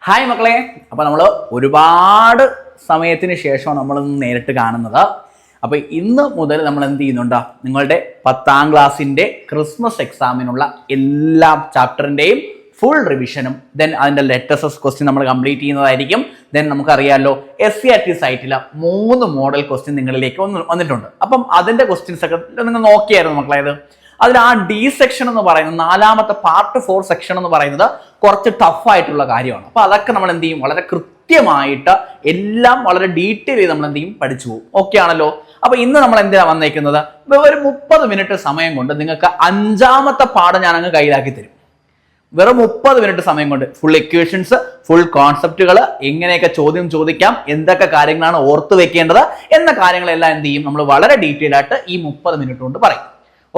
Hi മക്കളെ, അപ്പോൾ നമ്മൾ ഒരുപാട് സമയത്തിന് ശേഷമാണ് നമ്മൾ നേരിട്ട് കാണുന്നത്. അപ്പോൾ ഇന്ന് മുതൽ നമ്മൾ എന്ത് ചെയ്യുന്നുണ്ട്, നിങ്ങളുടെ 10ാം ക്ലാസ്സിൻ്റെ ക്രിസ്മസ് എക്സാമിനുള്ള എല്ലാ ചാപ്റ്ററിൻ്റെയും ഫുൾ റിവിഷനും ദെൻ അതിൻ്റെ ലേറ്റസ്റ്റ് ക്വസ്റ്റ്യൻ നമ്മൾ കംപ്ലീറ്റ് ചെയ്യുന്നതായിരിക്കും. ദെൻ നമുക്കറിയാമല്ലോ SCERT സൈറ്റിൽ 3 മോഡൽ ക്വസ്റ്റ്യൻ നിങ്ങളിലേക്ക് വന്നിട്ടുണ്ട്. അപ്പം അതിൻ്റെ ക്വസ്റ്റ്യൻസ് ഒക്കെ നിങ്ങൾ നോക്കിയായിരുന്നു മക്കളെ. അതിൽ ആ ഡി സെക്ഷൻ എന്ന് പറയുന്നത് 4ാമത്തെ പാർട്ട് 4 സെക്ഷൻ എന്ന് പറയുന്നത് കുറച്ച് ടഫായിട്ടുള്ള കാര്യമാണ്. അപ്പോൾ അതൊക്കെ നമ്മൾ എന്ത് ചെയ്യും, വളരെ കൃത്യമായിട്ട് എല്ലാം വളരെ ഡീറ്റെയിൽ ചെയ്ത് നമ്മൾ എന്ത് ചെയ്യും, പഠിച്ചു പോകും. ഓക്കെ ആണല്ലോ. അപ്പൊ ഇന്ന് നമ്മൾ എന്തിനാണ് വന്നേക്കുന്നത്, ഒരു 30 മിനിറ്റ് സമയം കൊണ്ട് നിങ്ങൾക്ക് 5ാമത്തെ പാഠം ഞാൻ അങ്ങ് കയ്യിലാക്കി തരും. വെറും 30 മിനിറ്റ് സമയം കൊണ്ട് ഫുൾ ഇക്വേഷൻസ്, ഫുൾ കോൺസെപ്റ്റുകൾ, എങ്ങനെയൊക്കെ ചോദ്യം ചോദിക്കാം, എന്തൊക്കെ കാര്യങ്ങളാണ് ഓർത്ത് വെക്കേണ്ടത് എന്ന കാര്യങ്ങളെല്ലാം എന്ത് ചെയ്യും, നമ്മൾ വളരെ ഡീറ്റെയിൽ ആയിട്ട് ഈ 30 മിനിറ്റ് കൊണ്ട് പറയും.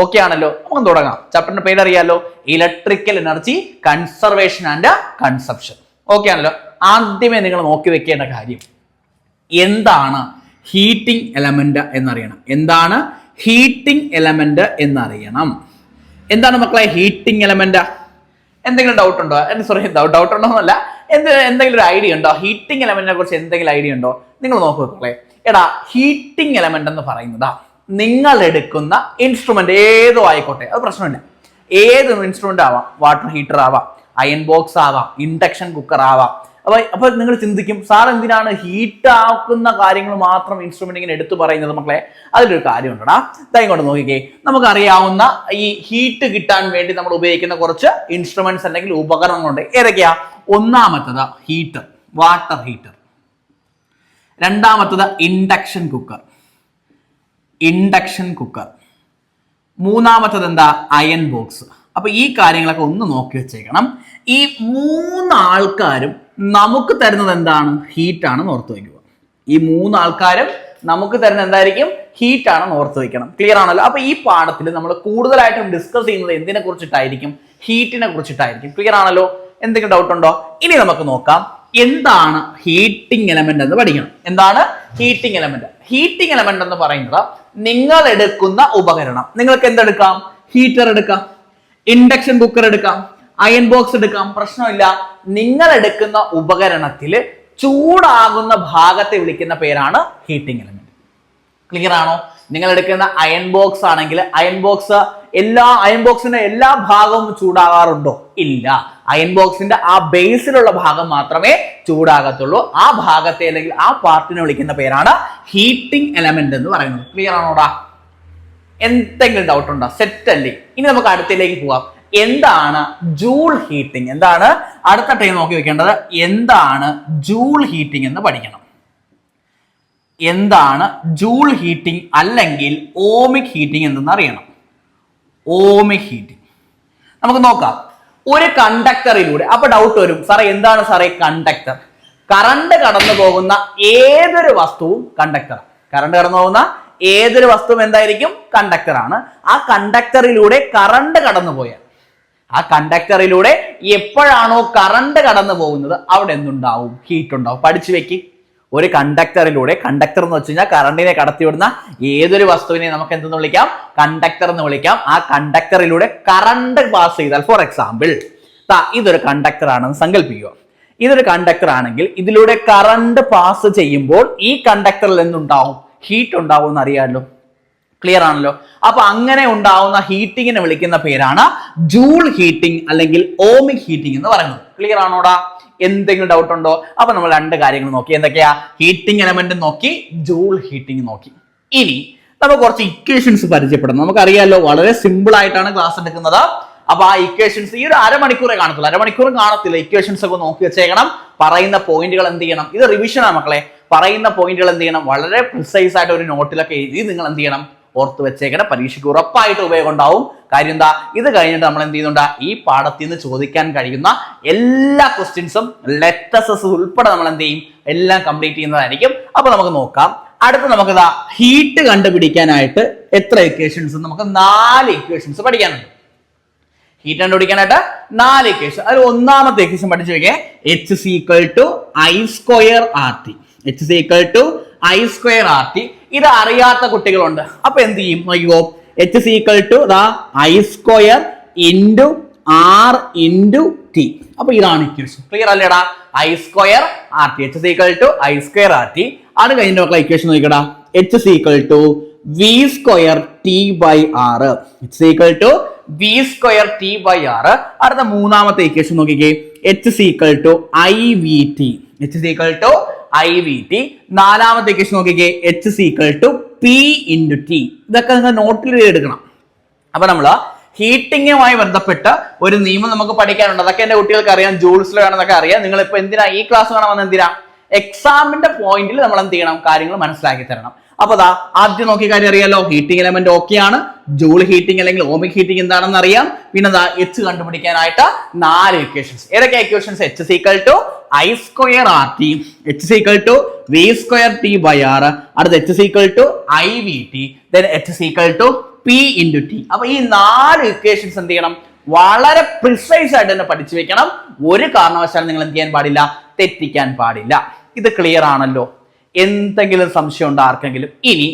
ഓക്കെ ആണല്ലോ. നമുക്ക് തുടങ്ങാം. ചാപ്റ്ററിന്റെ പേര് അറിയാലോ, electrical energy conservation and consumption. Okay ആണല്ലോ. ആദ്യമേ നിങ്ങൾ നോക്കി വെക്കേണ്ട കാര്യം എന്താണ് ഹീറ്റിംഗ് എലമെന്റ് എന്നറിയണം. എന്താണ് ഹീറ്റിംഗ് എലമെന്റ് എന്നറിയണം. എന്താണ് മക്കളെ ഹീറ്റിംഗ് എലമെന്റ്? എന്തെങ്കിലും ഡൗട്ട് ഉണ്ടോ? സോറി, ഡൗട്ട് ഉണ്ടോ എന്നല്ല, എന്തെങ്കിലും ഒരു ഐഡിയ ഉണ്ടോ ഹീറ്റിംഗ് എലമെന്റിനെ കുറിച്ച്? എന്തെങ്കിലും ഐഡിയ ഉണ്ടോ? നിങ്ങൾ നോക്കൂ മക്കളെ. എടാ, ഹീറ്റിംഗ് എലമെന്റ് എന്ന് പറയുന്നതാ നിങ്ങൾ എടുക്കുന്ന ഇൻസ്ട്രുമെന്റ് ഏതോ ആയിക്കോട്ടെ, അത് പ്രശ്നമില്ല. ഏത് ഇൻസ്ട്രുമെന്റ് ആവാം, വാട്ടർ ഹീറ്റർ ആവാം, അയൺ ബോക്സ് ആവാം, ഇൻഡക്ഷൻ കുക്കർ ആവാം. അപ്പൊ നിങ്ങൾ ചിന്തിക്കും, സാർ എന്തിനാണ് ഹീറ്റ് ആക്കുന്ന കാര്യങ്ങൾ മാത്രം ഇൻസ്ട്രുമെന്റ് ഇങ്ങനെ എടുത്തു പറയുന്നത്? മക്കളെ, അതിലൊരു കാര്യം ഉണ്ടടാ. ഇങ്ങോട്ട് നോക്കിക്കേ. നമുക്കറിയാവുന്ന ഈ ഹീറ്റ് കിട്ടാൻ വേണ്ടി നമ്മൾ ഉപയോഗിക്കുന്ന കുറച്ച് ഇൻസ്ട്രുമെന്റ്സ് അല്ലെങ്കിൽ ഉപകരണങ്ങളുണ്ട്. ഏതൊക്കെയാ? ഒന്നാമത്തത് ഹീറ്റർ, വാട്ടർ ഹീറ്റർ. രണ്ടാമത്തത് ഇൻഡക്ഷൻ കുക്കർ, മൂന്നാമത്തത് എന്താ? Iron box. അപ്പൊ ഈ കാര്യങ്ങളൊക്കെ ഒന്ന് നോക്കി വെച്ചേക്കണം. ഈ 3 ആൾക്കാരും നമുക്ക് തരുന്നത് എന്താണ്? ഹീറ്റ് ആണെന്ന് ഓർത്ത് വയ്ക്കുക. ഈ 3 ആൾക്കാരും നമുക്ക് തരുന്നത് എന്തായിരിക്കും? ഹീറ്റ് ആണെന്ന് ഓർത്ത് വയ്ക്കണം. ക്ലിയർ ആണല്ലോ. അപ്പൊ ഈ പാഠത്തിൽ നമ്മൾ കൂടുതലായിട്ടും ഡിസ്കസ് ചെയ്യുന്നത് എന്തിനെ കുറിച്ചിട്ടായിരിക്കും? ഹീറ്റിനെ കുറിച്ചിട്ടായിരിക്കും. ക്ലിയർ ആണല്ലോ. എന്തെങ്കിലും ഡൗട്ട് ഉണ്ടോ? ഇനി നമുക്ക് നോക്കാം എന്താണ് ഹീറ്റിംഗ് എലമെന്റ് എന്ന് പഠിക്കണം. എന്താണ് ഹീറ്റിംഗ് എലമെന്റ്? ഹീറ്റിംഗ് എലമെന്റ് എന്ന് പറയുന്നത് നിങ്ങൾ എടുക്കുന്ന ഉപകരണം. നിങ്ങൾക്ക് എന്തെടുക്കാം? ഹീറ്റർ എടുക്കാം, ഇൻഡക്ഷൻ കുക്കർ എടുക്കാം, അയൺ ബോക്സ് എടുക്കാം, പ്രശ്നമില്ല. നിങ്ങൾ എടുക്കുന്ന ഉപകരണത്തിൽ ചൂടാകുന്ന ഭാഗത്തെ വിളിക്കുന്ന പേരാണ് ഹീറ്റിംഗ് എലമെന്റ്. ക്ലിയർ ആണോ? നിങ്ങൾ എടുക്കുന്ന അയൺ ബോക്സ് ആണെങ്കിൽ അയൺ ബോക്സിന്റെ എല്ലാ ഭാഗവും ചൂടാകാറുണ്ടോ? ഇല്ല. അയൺ ബോക്സിന്റെ ആ ബേസിലുള്ള ഭാഗം മാത്രമേ ചൂടാകത്തുള്ളൂ. ആ ഭാഗത്തെ അല്ലെങ്കിൽ ആ പാർട്ടിനെ വിളിക്കുന്ന പേരാണ് ഹീറ്റിംഗ് എലമെന്റ് എന്ന് പറയുന്നത്. ക്ലിയർ ആണോടാ? എന്തെങ്കിലും ഡൗട്ട് ഉണ്ടോ? സെറ്റ് അല്ലേ? ഇനി നമുക്ക് അടുത്തതിലേക്ക് പോവാം. എന്താണ് ജൂൾ ഹീറ്റിംഗ്? എന്താണ് അടുത്ത ടൈം നോക്കി വെക്കേണ്ടത്? എന്താണ് ജൂൾ ഹീറ്റിംഗ് എന്ന് പഠിക്കണം. എന്താണ് ജൂൾ ഹീറ്റിംഗ് അല്ലെങ്കിൽ ഓമിക് ഹീറ്റിംഗ് എന്തെന്ന് അറിയണം. ഓമിക് ഹീറ്റിംഗ് നമുക്ക് നോക്കാം. ഒരു കണ്ടക്ടറിലൂടെ, അപ്പൊ ഡൗട്ട് വരും, സാറേ എന്താണ് സാറേ കണ്ടക്ടർ? കറണ്ട് കടന്നു പോകുന്ന ഏതൊരു വസ്തുവും കണ്ടക്ടർ. കറണ്ട് കടന്നു പോകുന്ന ഏതൊരു വസ്തുവും എന്തായിരിക്കും? കണ്ടക്ടറാണ്. ആ കണ്ടക്ടറിലൂടെ കറണ്ട് കടന്നു പോയാൽ, ആ കണ്ടക്ടറിലൂടെ എപ്പോഴാണോ കറണ്ട് കടന്നു പോകുന്നത് അവിടെ എന്തുണ്ടാവും? ഹീറ്റ് ഉണ്ടാവും. പഠിച്ചു വെക്ക്. ഒരു കണ്ടക്ടറിലൂടെ, കണ്ടക്ടർ എന്ന് വെച്ച് കഴിഞ്ഞാൽ കറണ്ടിനെ കടത്തിവിടുന്ന ഏതൊരു വസ്തുവിനെ നമുക്ക് എന്തെന്ന് വിളിക്കാം? കണ്ടക്ടർ എന്ന് വിളിക്കാം. ആ കണ്ടക്ടറിലൂടെ കറണ്ട് പാസ് ചെയ്താൽ, ഫോർ എക്സാമ്പിൾ ഇതൊരു കണ്ടക്ടർ ആണെന്ന് സങ്കല്പിക്കുക. ഇതൊരു കണ്ടക്ടർ ആണെങ്കിൽ ഇതിലൂടെ കറണ്ട് പാസ് ചെയ്യുമ്പോൾ ഈ കണ്ടക്ടറിൽ എന്തുണ്ടാവും? ഹീറ്റ് ഉണ്ടാവും എന്ന് അറിയാമല്ലോ. ക്ലിയർ ആണല്ലോ. അപ്പൊ അങ്ങനെ ഉണ്ടാവുന്ന ഹീറ്റിങ്ങിനെ വിളിക്കുന്ന പേരാണ് ജൂൾ ഹീറ്റിംഗ് അല്ലെങ്കിൽ ഓമിക് ഹീറ്റിംഗ് എന്ന് പറയുന്നത്. ക്ലിയർ ആണോടാ? എന്തെങ്കിലും ഡൗട്ട് ഉണ്ടോ? അപ്പൊ നമ്മൾ 2 കാര്യങ്ങൾ നോക്കി. എന്തൊക്കെയാ? ഹീറ്റിംഗ് എലമെന്റ് നോക്കി, ജൂൾ ഹീറ്റിംഗ് നോക്കി. ഇനി നമുക്ക് കുറച്ച് ഇക്വേഷൻസ് പരിചയപ്പെടണം. നമുക്കറിയാലോ, വളരെ സിമ്പിൾ ആയിട്ടാണ് ക്ലാസ് എടുക്കുന്നത്. അപ്പൊ ആ ഇക്വേഷൻസ് ഈ ഒരു അരമണിക്കൂറേ കാണത്തുള്ളൂ. അരമണിക്കൂറും കാണത്തില്ല. ഇക്വേഷൻസ് ഒക്കെ നോക്കി വെച്ചേക്കണം. പറയുന്ന പോയിന്റുകൾ എന്ത് ചെയ്യണം? ഇത് റിവിഷനാണ് മക്കളെ. പറയുന്ന പോയിന്റുകൾ എന്ത് ചെയ്യണം? വളരെ പ്രിസൈസ് ആയിട്ട് ഒരു നോട്ടിലൊക്കെ എഴുതി നിങ്ങൾ എന്ത് ചെയ്യണം? ഓർത്ത് വെച്ചേക്കണം. പരീക്ഷയ്ക്ക് ഉറപ്പായിട്ട് ഉപയോഗം ഉണ്ടാവും. കാര്യം എന്താ? ഇത് കഴിഞ്ഞിട്ട് നമ്മൾ എന്ത് ചെയ്യുന്നുണ്ട്? ഈ പാഠത്തിൽ നിന്ന് ചോദിക്കാൻ കഴിയുന്ന എല്ലാ ക്വസ്റ്റ്യൻസും ലെറ്റസസ് ഉൾപ്പെടെ നമ്മൾ എന്ത് ചെയ്യും? എല്ലാം കംപ്ലീറ്റ് ചെയ്യുന്നതായിരിക്കും. അപ്പൊ നമുക്ക് നോക്കാം. അടുത്ത് നമുക്ക് ഹീറ്റ് കണ്ടുപിടിക്കാനായിട്ട് എത്ര ഇക്വേഷൻസ്? നമുക്ക് 4 ഇക്വേഷൻസ് പഠിക്കാനുണ്ട്. ഹീറ്റ് കണ്ടുപിടിക്കാനായിട്ട് 4 ഇക്വേഷൻ. അതിൽ ഒന്നാമത്തെ ഇക്വേഷൻ പഠിച്ചു വെക്കേ, H is equal to I square RT. H is equal to I square RT. ഇത് അറിയാത്ത കുട്ടികളുണ്ട്. അപ്പൊ എന്ത് ചെയ്യും? അയ്യോ, H is equal to I square into R into T. അപ്പൊ ഇതാണ് ഇക്വേഷൻ. ക്ലിയർ അല്ലേടാ? I square R T, H equal to I square R T. അത് കഴിഞ്ഞിട്ട് മക്കളെ ഇക്വേഷൻ നോക്കിക്കടാ, H equal to V square T by R. H equal to V square T by R. അടുത്ത മൂന്നാമത്തെ equation നോക്കിക്കേ, H equal to I V T. H equal to I V T. നാലാമത്തെ equation നോക്കിക്കേ, H equal to P into T. ഇതൊക്കെ നിങ്ങൾ നോട്ടിൽ എടുക്കണം. അപ്പൊ നമ്മള് ഹീറ്റിങ്ങുമായി ബന്ധപ്പെട്ട് ഒരു നിയമം നമുക്ക് പഠിക്കാനുണ്ട്. അതൊക്കെ എന്റെ കുട്ടികൾക്ക് അറിയാം, ജൂൾസ് ലോ ആണെന്നൊക്കെ അറിയാം. നിങ്ങൾ ഇപ്പൊ എന്തിനാ ഈ ക്ലാസ് കാണാൻ വന്ന? എന്തിനാ? എക്സാമിന്റെ പോയിന്റിൽ നമ്മൾ എന്ത് ചെയ്യണം? കാര്യങ്ങൾ മനസ്സിലാക്കി തരണം. അപ്പൊ ദാ ആദ്യം നോക്കിയ കാര്യം അറിയാലോ, ഹീറ്റിംഗ് എലമെന്റ് ഓക്കെയാണ്. ജൂൾ ഹീറ്റിംഗ് അല്ലെങ്കിൽ ഓമിക് ഹീറ്റിംഗ് എന്താണെന്ന് അറിയാം. പിന്നെ ദാ എച്ച് കണ്ടുപിടിക്കാനായിട്ട് 4 ഇക്വേഷൻസ്. ഏതൊക്കെ equations? H equal to I square R T, H equal to V square T by R, അടുത്ത H equal to I V T, then H equal to P into T. അപ്പൊ ഈ 4 equations എന്ത് ചെയ്യണം? വളരെ precise ആയിട്ട് തന്നെ പഠിച്ചു വെക്കണം. ഒരു കാരണവശാലും നിങ്ങൾ എന്ത് ചെയ്യാൻ പാടില്ല? തെറ്റിക്കാൻ പാടില്ല. ഇത് ക്ലിയർ ആണല്ലോ? എന്തെങ്കിലും സംശയം ഉണ്ടോ ആർക്കെങ്കിലും? ഇനി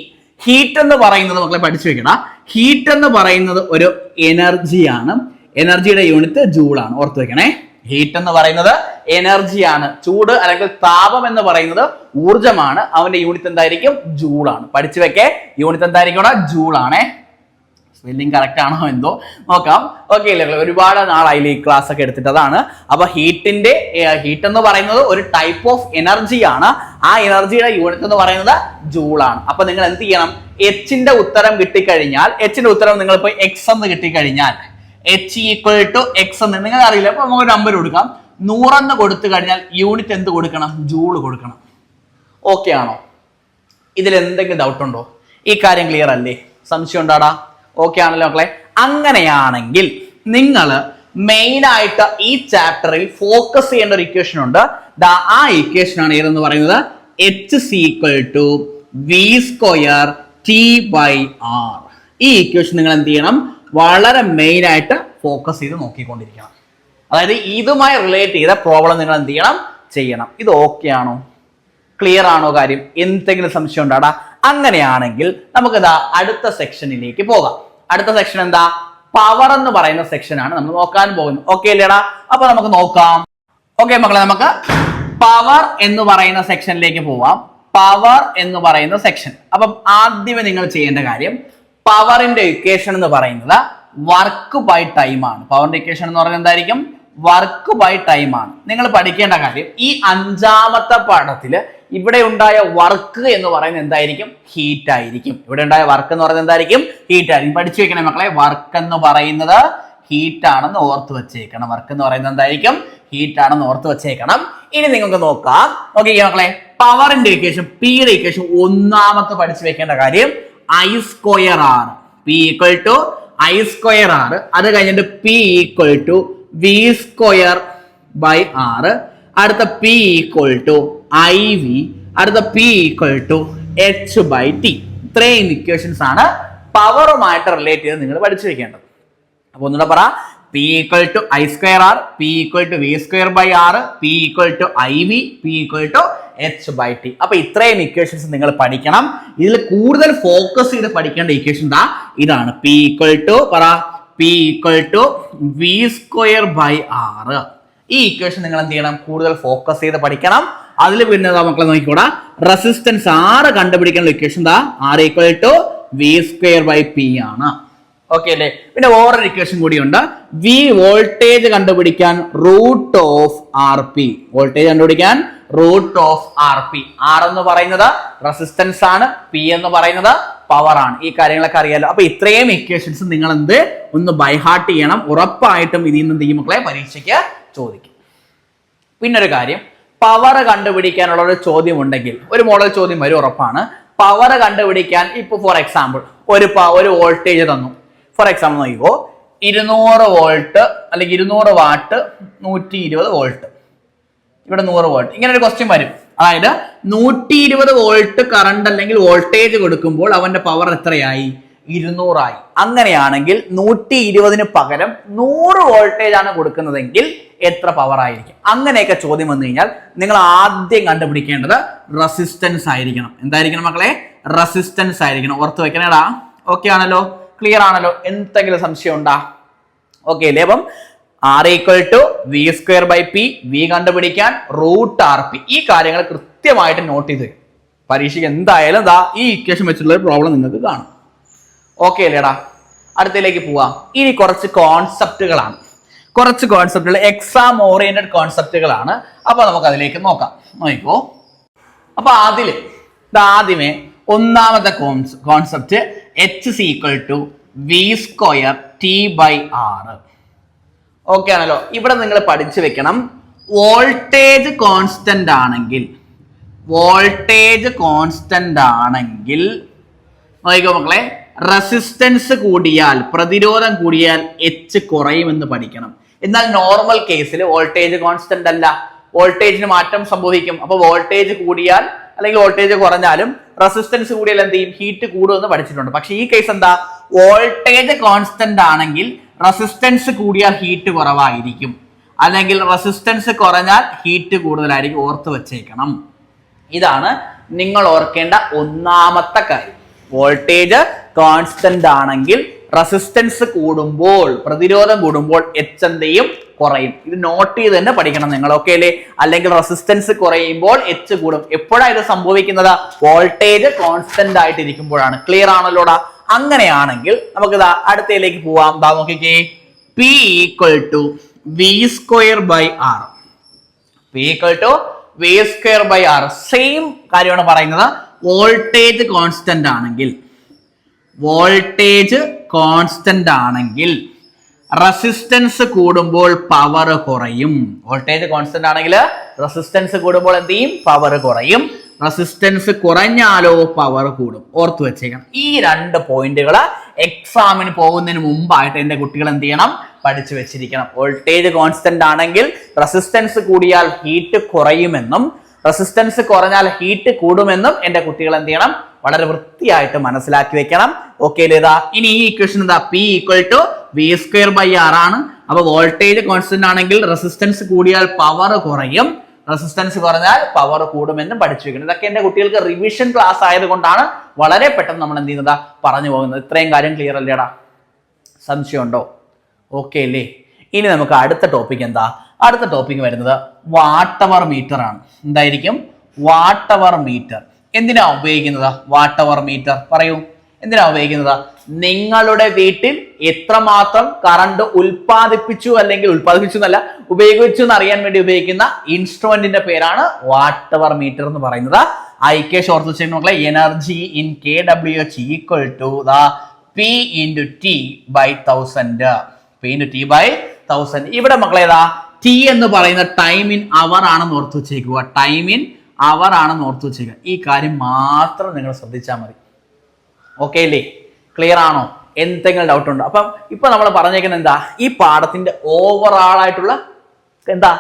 ഹീറ്റ് എന്ന് പറയുന്നത് മക്കളെ പഠിച്ചു വെക്കണം. ഹീറ്റ് എന്ന് പറയുന്നത് ഒരു എനർജിയാണ്. എനർജിയുടെ യൂണിറ്റ് ജൂൾ ആണ്, ഓർത്ത് വെക്കണേ. ഹീറ്റ് എന്ന് പറയുന്നത് എനർജിയാണ്. ചൂട് അല്ലെങ്കിൽ താപം എന്ന് പറയുന്നത് ഊർജമാണ്. അവന്റെ യൂണിറ്റ് എന്തായിരിക്കും? ജൂൾ ആണ്. പഠിച്ചു വെക്കേ, യൂണിറ്റ് എന്തായിരിക്കും? ജൂൾ ആണേ. സ്പെല്ലിംഗ് കറക്റ്റ് ആണോ എന്തോ നോക്കാം. ഓക്കെ അല്ലേ? ഒരുപാട് നാളായില്ലേ ഈ ക്ലാസ് ഒക്കെ എടുത്തിട്ടതാണ്. അപ്പൊ ഹീറ്റ് എന്ന് പറയുന്നത് ഒരു ടൈപ്പ് ഓഫ് എനർജിയാണ്. ആ എനർജിയുടെ യൂണിറ്റ് എന്ന് പറയുന്നത് ജൂൾ ആണ്. അപ്പൊ നിങ്ങൾ എന്ത് ചെയ്യണം? എച്ചിന്റെ ഉത്തരം കിട്ടിക്കഴിഞ്ഞാൽ, എച്ചിന്റെ ഉത്തരം നിങ്ങൾ ഇപ്പൊ എക്സ് എന്ന് കിട്ടിക്കഴിഞ്ഞാൽ, എച്ച് ഈക്വൽ ടു എക്സ് എന്ന് നിങ്ങൾക്ക് അറിയില്ല. അപ്പൊ നമുക്ക് നമ്പർ കൊടുക്കാം. 100 എന്ന് കൊടുത്തു കഴിഞ്ഞാൽ യൂണിറ്റ് എന്ത് കൊടുക്കണം? ജൂൾ കൊടുക്കണം. ഓക്കെ ആണോ? ഇതിൽ എന്തെങ്കിലും ഡൗട്ട് ഉണ്ടോ? ഈ കാര്യം ക്ലിയർ അല്ലേ? സംശയം ഉണ്ടാടാ? ഓക്കെ ആണല്ലോ മക്കളെ? അങ്ങനെയാണെങ്കിൽ നിങ്ങൾ മെയിൻ ആയിട്ട് ഈ ചാപ്റ്ററിൽ ഫോക്കസ് ചെയ്യേണ്ട ഒരു ഇക്വേഷൻ ഉണ്ട്. ആ ഇക്വേഷൻ ആണ് ഏതെന്ന് പറയുന്നത്? H equal to V square T by R. ഈ ഇക്വേഷൻ നിങ്ങൾ എന്ത് ചെയ്യണം? വളരെ മെയിൻ ആയിട്ട് ഫോക്കസ് ചെയ്ത് നോക്കിക്കൊണ്ടിരിക്കണം. അതായത് ഇതുമായി റിലേറ്റ് ചെയ്ത പ്രോബ്ലം നിങ്ങൾ എന്ത് ചെയ്യണം? ചെയ്യണം. ഇത് ഓക്കെ ആണോ? ക്ലിയർ ആണോ കാര്യം? എന്തെങ്കിലും സംശയം ഉണ്ടാടാ? അങ്ങനെയാണെങ്കിൽ നമുക്ക് അടുത്ത സെക്ഷനിലേക്ക് പോകാം. അടുത്ത സെക്ഷൻ എന്താ? പവർ എന്ന് പറയുന്ന സെക്ഷൻ ആണ് നമ്മൾ നോക്കാൻ പോകുന്നത്. ഓക്കെ അല്ലേടാ? അപ്പൊ നമുക്ക് നോക്കാം. ഓക്കെ മക്കളെ, നമുക്ക് പവർ എന്ന് പറയുന്ന സെക്ഷനിലേക്ക് പോവാം. പവർ എന്ന് പറയുന്ന സെക്ഷൻ. അപ്പം ആദ്യമേ നിങ്ങൾ ചെയ്യേണ്ട കാര്യം, പവറിന്റെ ഇക്വേഷൻ എന്ന് പറയുന്നത് വർക്ക് ബൈ ടൈം ആണ്. പവറിന്റെ ഇക്വേഷൻ എന്ന് പറയുന്നത് എന്തായിരിക്കും? വർക്ക് ബൈ ടൈം ആണ്. നിങ്ങൾ പഠിക്കേണ്ട കാര്യം, ഈ 5ാമത്തെ പാഠത്തില് ഇവിടെ ഉണ്ടായ വർക്ക് എന്ന് പറയുന്നത് എന്തായിരിക്കും? ഹീറ്റ് ആയിരിക്കും. ഇവിടെ ഉണ്ടായ വർക്ക് എന്ന് പറയുന്നത് എന്തായിരിക്കും? ഹീറ്റ് ആയിരിക്കും. പഠിച്ചു വെക്കണേ മക്കളെ, വർക്ക് എന്ന് പറയുന്നത് ഹീറ്റ് ആണെന്ന് ഓർത്ത് വെച്ചേക്കണം. വർക്ക് എന്ന് പറയുന്നത് എന്തായിരിക്കും? ഹീറ്റ് ആണെന്ന് ഓർത്ത് വെച്ചേക്കണം. ഇനി നിങ്ങൾക്ക് നോക്കാം. ഓക്കെ മക്കളെ, പവറിന്റെ ഇക്വേഷൻ, പിയുടെ ഇക്വേഷൻ 1ാമത്തെ പഠിച്ചു വെക്കേണ്ട കാര്യം I square R. P equal to I square R. അത് കഴിഞ്ഞിട്ട് P equal to V square by R. അടുത്ത P equal to I V. അടുത്ത P equal to H by T. ഇത്രയും ഇക്വേഷൻസ് ആണ് പവറുമായിട്ട് റിലേറ്റ് ചെയ്ത് നിങ്ങൾ പഠിച്ചു വെക്കേണ്ടത്. അപ്പൊ ഒന്നുകൂടെ പറ, P equal to I square R, P equal to V square by R, P equal to I V, P equal to H by T. അപ്പൊ ഇത്രയും ഇക്വേഷൻസ് നിങ്ങൾ പഠിക്കണം. ഇതിൽ കൂടുതൽ ഫോക്കസ് ചെയ്ത് പഠിക്കേണ്ട ഇക്വേഷൻ ഇതാണ്. പി ഈക്വൽ ടു പറ, P equal to V square by R. ഈ ഇക്വേഷൻ നിങ്ങൾ എന്ത് ചെയ്യണം? കൂടുതൽ ഫോക്കസ് ചെയ്ത് പഠിക്കണം. അതിൽ പിന്നെ മക്കളെ നോക്കിക്കൂടാ, റെസിസ്റ്റൻസ് ആർ കണ്ടുപിടിക്കാനുള്ള equation R equal to V square by P ആണ്. ഓക്കെ അല്ലേ? പിന്നെ വേറൊരു ഇക്വേഷൻ കൂടിയുണ്ട്. വി വോൾട്ടേജ് കണ്ടുപിടിക്കാൻ root of R P. Voltage കണ്ടുപിടിക്കാൻ root of R P. R എന്ന് പറയുന്നത് റെസിസ്റ്റൻസ് ആണ്, പി എന്ന് പറയുന്നത് പവർ ആണ്. ഈ കാര്യങ്ങളൊക്കെ അറിയാലോ. അപ്പൊ ഇത്രയും ഇക്വേഷൻസ് നിങ്ങൾ ഒന്ന് ബൈഹാർട്ട് ചെയ്യണം. ഉറപ്പായിട്ടും ഇതിൽ നിന്ന് ഈ മക്കളെ പരീക്ഷയ്ക്ക് ചോദിക്കും. പിന്നൊരു കാര്യം, പവർ കണ്ടുപിടിക്കാനുള്ള ഒരു ചോദ്യം ഉണ്ടെങ്കിൽ, ഒരു മോഡൽ ചോദ്യം വരും ഉറപ്പാണ്. പവർ കണ്ടുപിടിക്കാൻ ഇപ്പൊ ഫോർ എക്സാമ്പിൾ ഒരു വോൾട്ടേജ് തന്നു. ഫോർ എക്സാമ്പിൾ നോക്കിക്കോ, 200 വോൾട്ട് അല്ലെങ്കിൽ 200 വാട്ട്, 120 വോൾട്ട്, ഇവിടെ 100 വോൾട്ട്. ഇങ്ങനെ ഒരു ക്വസ്റ്റ്യൻ വരും. അതായത് 120 വോൾട്ട് കറണ്ട് അല്ലെങ്കിൽ വോൾട്ടേജ് കൊടുക്കുമ്പോൾ അവന്റെ പവർ എത്രയായി? 200 ആയി. അങ്ങനെയാണെങ്കിൽ 120 പകരം 100 വോൾട്ടേജ് ആണ് കൊടുക്കുന്നതെങ്കിൽ എത്ര പവർ ആയിരിക്കും? അങ്ങനെയൊക്കെ ചോദ്യം വന്നു കഴിഞ്ഞാൽ നിങ്ങൾ ആദ്യം കണ്ടുപിടിക്കേണ്ടത് റെസിസ്റ്റൻസ് ആയിരിക്കണം. എന്തായിരിക്കണം മക്കളെ? റെസിസ്റ്റൻസ് ആയിരിക്കണം. ഓർത്ത് വെക്കണേടാ. ഓക്കെ ആണല്ലോ? ക്ലിയർ ആണല്ലോ? എന്തെങ്കിലും സംശയം ഉണ്ടാ? ഓക്കെ അല്ലേ? അപ്പം R equal to V square by P, V കണ്ടുപിടിക്കാൻ റൂട്ട് ആർ പി. ഈ കാര്യങ്ങൾ കൃത്യമായിട്ട് നോട്ട് ചെയ്ത് പരീക്ഷയ്ക്ക് എന്തായാലും ഈ ഇക്വേഷൻ വെച്ചിട്ടുള്ള ഒരു പ്രോബ്ലം നിങ്ങൾക്ക് കാണും. ഓക്കെ അല്ലേടാ? അടുത്തതിലേക്ക് പോവാം. ഇനി കുറച്ച് കോൺസെപ്റ്റുകളാണ്, എക്സാം ഓറിയന്റഡ് കോൺസെപ്റ്റുകളാണ്. അപ്പൊ നമുക്ക് അതിലേക്ക് നോക്കാം. നോക്കിക്കോ. അപ്പൊ ആദ്യമേ ഒന്നാമത്തെ concept H is equal to V square T by R. Okay ആണല്ലോ? ഇവിടെ നിങ്ങൾ പഠിച്ചു വെക്കണം, വോൾട്ടേജ് കോൺസ്റ്റന്റ് ആണെങ്കിൽ നോക്കിക്കോ മക്കളെ, റെസിസ്റ്റൻസ് കൂടിയാൽ, പ്രതിരോധം കൂടിയാൽ എച്ച് കുറയുമെന്ന് പഠിക്കണം. എന്നാൽ നോർമൽ കേസിൽ വോൾട്ടേജ് കോൺസ്റ്റന്റ് അല്ല, വോൾട്ടേജിന് മാറ്റം സംഭവിക്കും. അപ്പൊ വോൾട്ടേജ് കൂടിയാൽ അല്ലെങ്കിൽ വോൾട്ടേജ് കുറഞ്ഞാലും റെസിസ്റ്റൻസ് കൂടിയാൽ എന്ത് ചെയ്യും? ഹീറ്റ് കൂടുമെന്ന് പഠിച്ചിട്ടുണ്ട്. പക്ഷെ ഈ കേസ് എന്താ? വോൾട്ടേജ് കോൺസ്റ്റന്റ് ആണെങ്കിൽ റെസിസ്റ്റൻസ് കൂടിയാൽ ഹീറ്റ് കുറവായിരിക്കും, അല്ലെങ്കിൽ റെസിസ്റ്റൻസ് കുറഞ്ഞാൽ ഹീറ്റ് കൂടുതലായിരിക്കും. ഓർത്ത് വെച്ചേക്കണം. ഇതാണ് നിങ്ങൾ ഓർക്കേണ്ട ഒന്നാമത്തെ കാര്യം. വോൾട്ടേജ് കോൺസ്റ്റന്റ് ആണെങ്കിൽ റെസിസ്റ്റൻസ് കൂടുമ്പോൾ, പ്രതിരോധം കൂടുമ്പോൾ എച്ച് എന്ത് ചെയ്യും? കുറയും. ഇത് നോട്ട് ചെയ്ത് തന്നെ പഠിക്കണം നിങ്ങൾ. ഓക്കെ അല്ലേ? അല്ലെങ്കിൽ റെസിസ്റ്റൻസ് കുറയുമ്പോൾ എച്ച് കൂടും. എപ്പോഴാണ് ഇത് സംഭവിക്കുന്നത്? വോൾട്ടേജ് കോൺസ്റ്റന്റ് ആയിട്ട് ഇരിക്കുമ്പോഴാണ്. ക്ലിയർ ആണല്ലോടാ? അങ്ങനെയാണെങ്കിൽ നമുക്ക് അടുത്തതിലേക്ക് പോവാം. നോക്കിക്കേ, P equal to V square by R. P equal to V square by R. Same കാര്യമാണ് പറയുന്നത്. വോൾട്ടേജ് കോൺസ്റ്റന്റ് ആണെങ്കിൽ റെസിസ്റ്റൻസ് കൂടുമ്പോൾ പവർ കുറയും. വോൾട്ടേജ് കോൺസ്റ്റന്റ് ആണെങ്കിൽ റെസിസ്റ്റൻസ് കൂടുമ്പോൾ എന്ത് ചെയ്യും? പവർ കുറയും. റെസിസ്റ്റൻസ് കുറഞ്ഞാലോ പവർ കൂടും. ഓർത്തു വെച്ചേക്കണം. ഈ രണ്ട് പോയിന്റുകൾ എക്സാമിന് പോകുന്നതിന് മുമ്പായിട്ട് എന്റെ കുട്ടികൾ എന്ത് ചെയ്യണം? പഠിച്ചു വെച്ചിരിക്കണം. വോൾട്ടേജ് കോൺസ്റ്റന്റ് ആണെങ്കിൽ റെസിസ്റ്റൻസ് കൂടിയാൽ ഹീറ്റ് കുറയുമെന്നും റെസിസ്റ്റൻസ് കുറഞ്ഞാൽ ഹീറ്റ് കൂടുമെന്നും എന്റെ കുട്ടികൾ എന്ത് ചെയ്യണം? വളരെ വൃത്തിയായിട്ട് മനസ്സിലാക്കി വെക്കണം. ഓക്കെ ഇതാ ഇനി ഈ ഇക്വേഷൻ എന്താ? P equal to V square by R ആണ്. അപ്പൊ വോൾട്ടേജ് കോൺസ്റ്റന്റ് ആണെങ്കിൽ റെസിസ്റ്റൻസ് കൂടിയാൽ പവർ കുറയും, റെസിസ്റ്റൻസ് കുറഞ്ഞാൽ പവർ കൂടുമെന്നും പഠിച്ചു വെക്കണം. ഇതൊക്കെ എന്റെ കുട്ടികൾക്ക് റിവിഷൻ ക്ലാസ് ആയതുകൊണ്ടാണ് വളരെ പെട്ടെന്ന് നമ്മൾ എന്ത് ചെയ്യുന്നത്? പറഞ്ഞു പോകുന്നത്. ഇത്രയും കാര്യം ക്ലിയർ അല്ലേടാ? സംശയമുണ്ടോ? ഓക്കെ അല്ലേ? ഇനി നമുക്ക് അടുത്ത ടോപ്പിക് എന്താ? അടുത്ത ടോപ്പിക് വരുന്നത് വാട്ട് അവർ മീറ്റർ ആണ്. എന്തായിരിക്കും? Watt hour meter. എന്തിനാ ഉപയോഗിക്കുന്നത് വാട്ട് അവർ മീറ്റർ? പറയൂ, എന്തിനാ ഉപയോഗിക്കുന്നത്? നിങ്ങളുടെ വീട്ടിൽ എത്രമാത്രം കറണ്ട് ഉൽപ്പാദിപ്പിച്ചു, അല്ലെങ്കിൽ ഉൽപ്പാദിപ്പിച്ചു എന്നല്ല, ഉപയോഗിച്ചു എന്ന് അറിയാൻ വേണ്ടി ഉപയോഗിക്കുന്ന ഇൻസ്ട്രുമെന്റിന്റെ പേരാണ് വാട്ട് അവർ മീറ്റർ എന്ന് പറയുന്നത്. ഐക്യ ഷോർട്ട് വെച്ച് നോക്കിയാൽ energy in kWh equal to P into T by 1000. P into T by 1000. ഇവിടെ മക്കളേതാ? T എന്ന് പറയുന്ന ടൈം ഇൻ അവർ ആണെന്ന് ഓർത്ത് വെച്ചേക്കുക. ടൈം ഇൻ അവർ ആണെന്ന് ഓർത്ത് വെച്ചേക്കുക. ഈ കാര്യം മാത്രം നിങ്ങൾ ശ്രദ്ധിച്ചാൽ മതി. ഓക്കെ അല്ലേ? ക്ലിയർ ആണോ? എന്തെങ്കിലും ഡൗട്ട് ഉണ്ടോ? അപ്പം ഇപ്പൊ നമ്മൾ പറഞ്ഞേക്കുന്നത് എന്താ? ഈ പാഠത്തിന്റെ ഓവറോൾ ആയിട്ടുള്ള എന്താ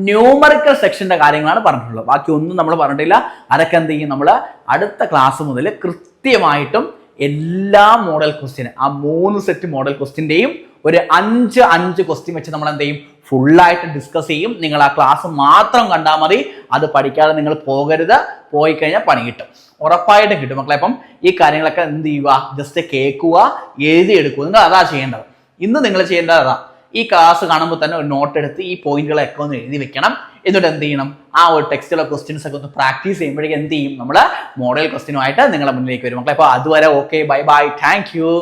ന്യൂമറിക്കൽ സെക്ഷന്റെ കാര്യങ്ങളാണ് പറഞ്ഞിട്ടുള്ളത്. ബാക്കി ഒന്നും നമ്മൾ പറഞ്ഞിട്ടില്ല. അതൊക്കെ എന്ത് ചെയ്യും? നമ്മൾ അടുത്ത ക്ലാസ് മുതൽ കൃത്യമായിട്ടും എല്ലാ മോഡൽ ക്വസ്റ്റ്യൻ, ആ 3 സെറ്റ് മോഡൽ ക്വസ്റ്റ്യന്റെയും ഒരു 5 ക്വസ്റ്റ്യൻ വെച്ച് നമ്മൾ എന്ത് ചെയ്യും? ഫുള്ളായിട്ട് ഡിസ്കസ് ചെയ്യും. നിങ്ങൾ ആ ക്ലാസ് മാത്രം കണ്ടാൽ മതി. അത് പഠിക്കാതെ നിങ്ങൾ പോകരുത്. പോയി കഴിഞ്ഞാൽ പണി കിട്ടും, ഉറപ്പായിട്ടും കിട്ടും മക്കളെ. അപ്പം ഈ കാര്യങ്ങളൊക്കെ എന്ത് ചെയ്യുക? ജസ്റ്റ് കേൾക്കുക, എഴുതിയെടുക്കുക. നിങ്ങൾ അതാ ചെയ്യേണ്ടത്. ഇന്ന് നിങ്ങൾ ചെയ്യേണ്ടത് അതാ. ഈ ക്ലാസ് കാണുമ്പോൾ തന്നെ ഒരു നോട്ട് എടുത്ത് ഈ പോയിന്റുകളൊക്കെ ഒന്ന് എഴുതി വെക്കണം. എന്നിട്ട് എന്ത് ചെയ്യണം? ആ ഒരു ടെക്സ്റ്റിലെ ക്വസ്റ്റ്യൻസ് ഒക്കെ ഒന്ന് പ്രാക്ടീസ് ചെയ്യുമ്പോഴേക്കും എന്ത് ചെയ്യും? നമ്മൾ മോഡൽ ക്വസ്റ്റ്യനുമായിട്ട് നിങ്ങളുടെ മുന്നിലേക്ക് വരും മക്കളെ. അപ്പോൾ അതുവരെ okay, bye bye, thank you.